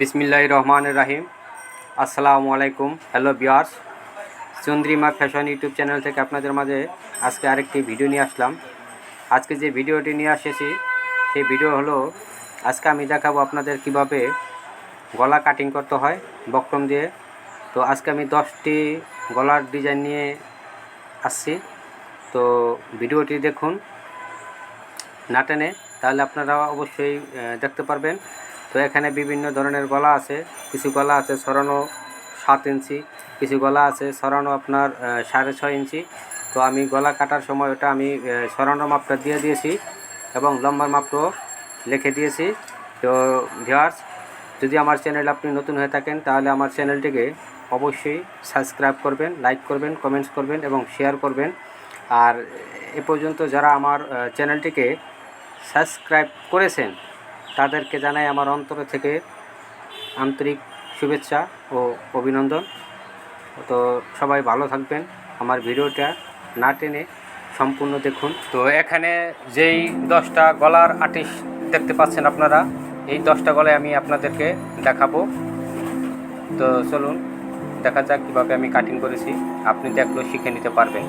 বিসমিল্লাহির রহমানির রহিম। আসসালামু আলাইকুম। Hello viewers, Chandrima fashion YouTube channel থেকে আপনাদের মাঝে আজকে আরেকটি ভিডিও নিয়ে আসলাম। আজকে যে ভিডিওটি নিয়ে এসেছি সেই ভিডিও হলো, আজকে আমি দেখাবো আপনাদের কিভাবে গলা কাটিং করতে হয় বক্রম দিয়ে। তো আজকে আমি 10টি গলার ডিজাইন নিয়ে আসছি। তো ভিডিওটি দেখুন না টেনে, তাহলে আপনারা অবশ্যই দেখতে পারবেন। তো এখানে বিভিন্ন ধরনের গলা আছে। কিছু গলা আছে ছড়ানো 7 ইঞ্চি, কিছু গলা আছে ছড়ানো আপনার 6.5 ইঞ্চি। তো আমি গলা কাটার সময় ওটা আমি ছড়ানোর মাপটা দিয়ে দিয়েছি এবং লম্বার মাপটাও লিখে দিয়েছি। তো ভিউয়ার্স, যদি আমার চ্যানেল আপনি নতুন হয়ে থাকেন তাহলে আমার চ্যানেলটিকে অবশ্যই সাবস্ক্রাইব করবেন, লাইক করবেন, কমেন্টস করবেন এবং শেয়ার করবেন। আর এ পর্যন্ত যারা আমার চ্যানেলটিকে সাবস্ক্রাইব করেছেন তাদেরকে জানাই আমার অন্তর থেকে আন্তরিক শুভেচ্ছা ও অভিনন্দন। তো সবাই ভালো থাকবেন, আমার ভিডিওটা না টেনে সম্পূর্ণ দেখুন। তো এখানে যেই 10টা গলার আর্টিস্ট দেখতে পাচ্ছেন আপনারা, এই 10টা গলায় আমি আপনাদেরকে দেখাবো। তো চলুন দেখা যাক কীভাবে আমি কাটিং করেছি, আপনি দেখলেও শিখে নিতে পারবেন।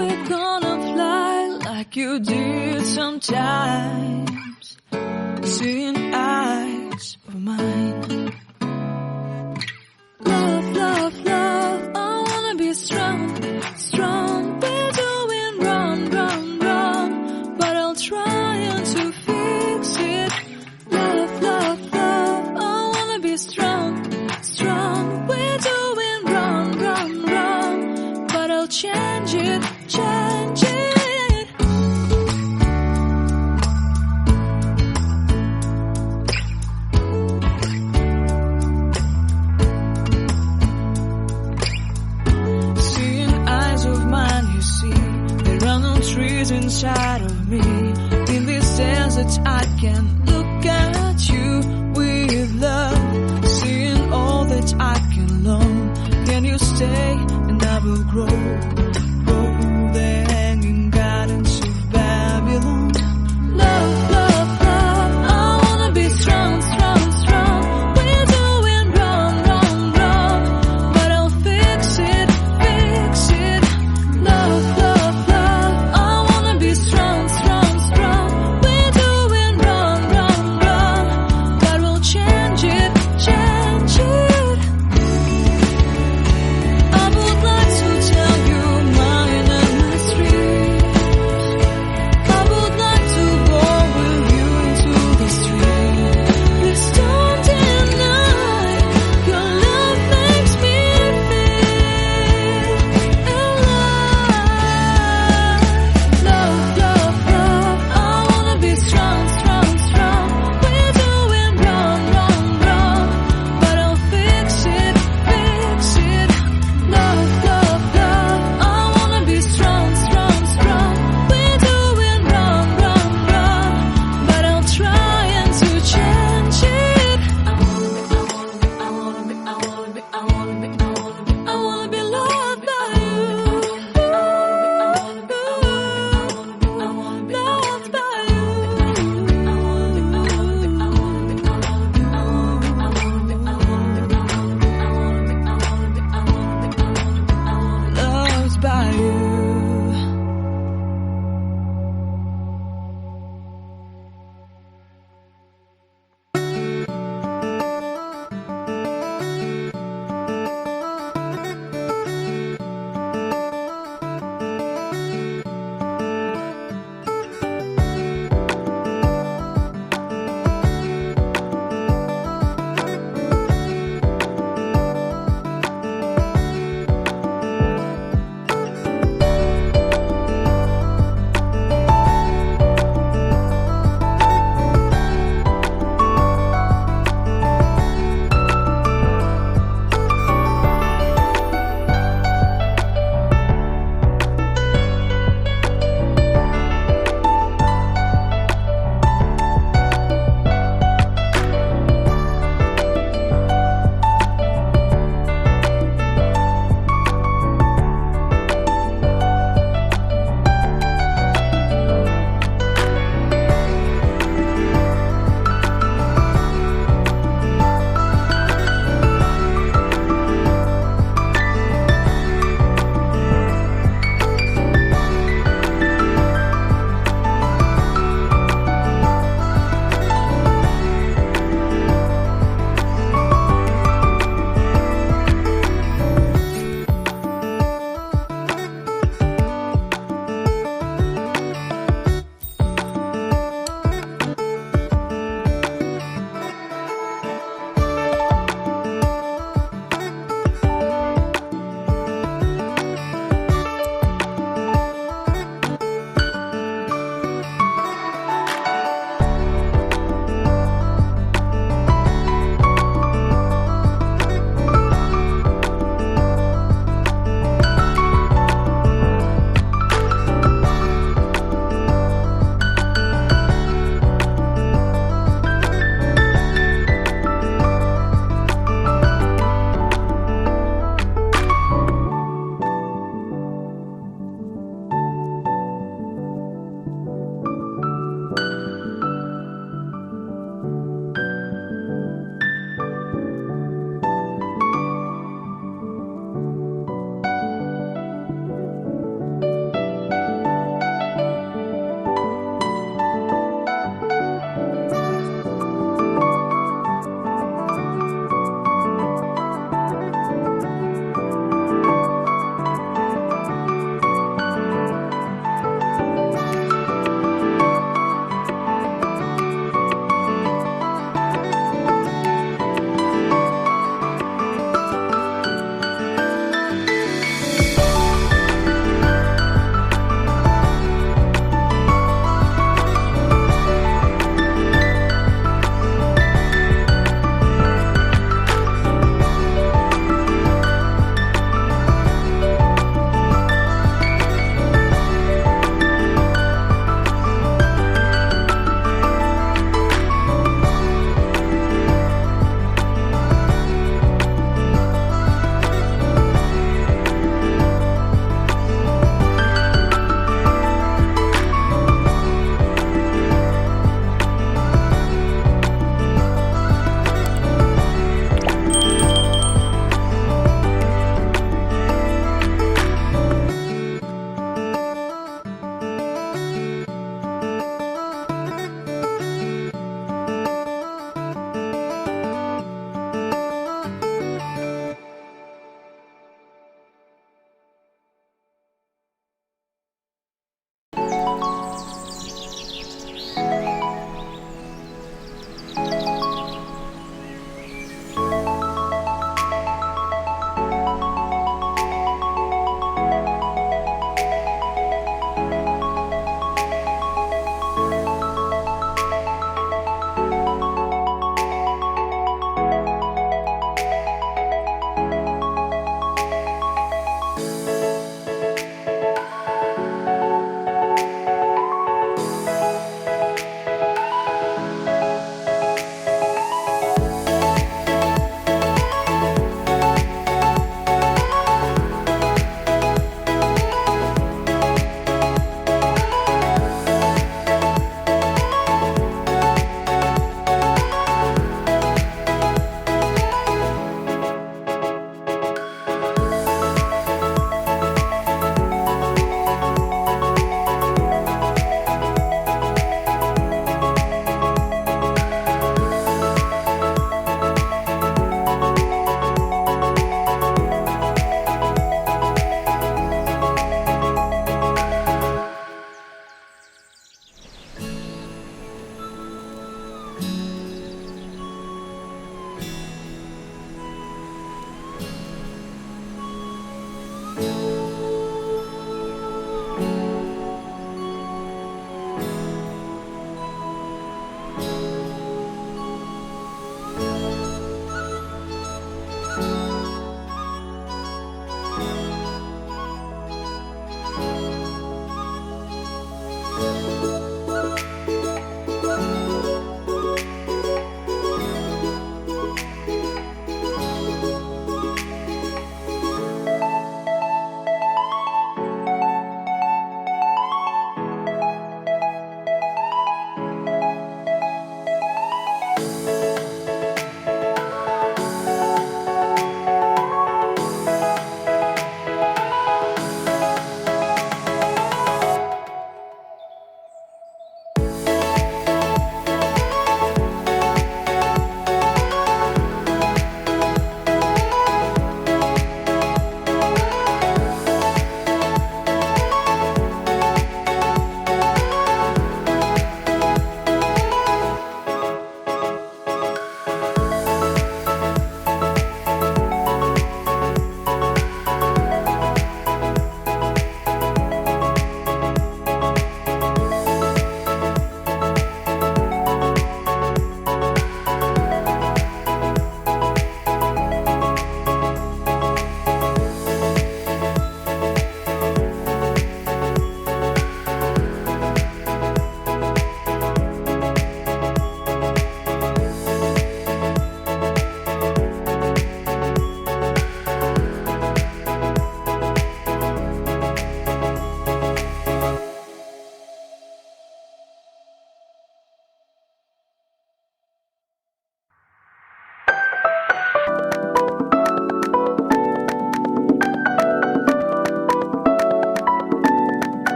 we're gonna fly like you did sometimes, seeing eyes of mine. Love, love, love, I wanna be strong, strong. We're doing wrong, wrong, wrong, but I'll try to fix it. Love, love, love, I wanna be strong, strong. We're doing wrong, wrong, wrong, but I'll change